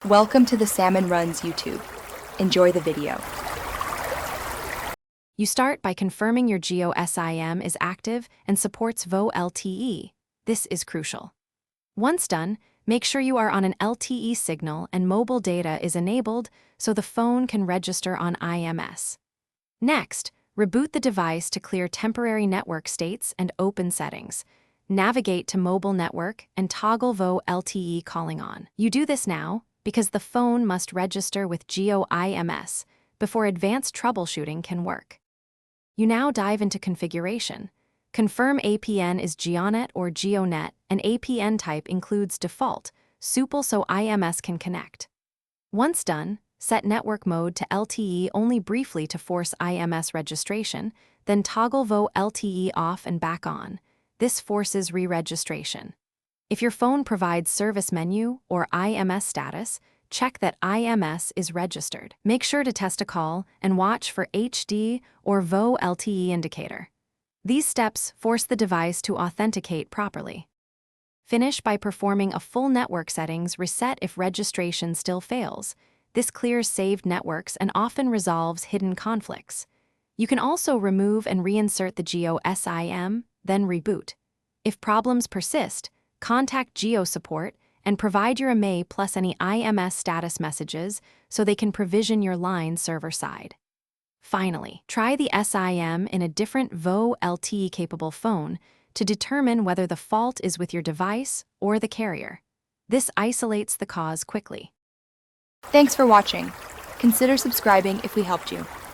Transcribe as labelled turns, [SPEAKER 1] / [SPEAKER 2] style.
[SPEAKER 1] Welcome to the Salmon Runs YouTube. Enjoy the video.
[SPEAKER 2] You start by confirming your GeoSIM is active and supports VoLTE. This is crucial. Once done, make sure you are on an LTE signal and mobile data is enabled so the phone can register on IMS. Next, reboot the device to clear temporary network states and open settings. Navigate to mobile network and toggle VoLTE calling on. You do this now because the phone must register with GeoIMS before advanced troubleshooting can work. You now dive into configuration. Confirm APN is GeoNet or GeoNet, and APN type includes default, supple so IMS can connect. Once done, set network mode to LTE only briefly to force IMS registration, then toggle VoLTE off and back on. This forces re-registration. If your phone provides service menu or IMS status, check that IMS is registered. Make sure to test a call and watch for HD or VoLTE indicator. These steps force the device to authenticate properly. Finish by performing a full network settings reset if registration still fails. This clears saved networks and often resolves hidden conflicts. You can also remove and reinsert the GeoSIM, then reboot. If problems persist, contact Geo support and provide your MA plus any IMS status messages so they can provision your line server-side. Finally, try the SIM in a different VoLTE-capable phone to determine whether the fault is with your device or the carrier. This isolates the cause quickly.
[SPEAKER 1] Thanks for watching. Consider subscribing if we helped you.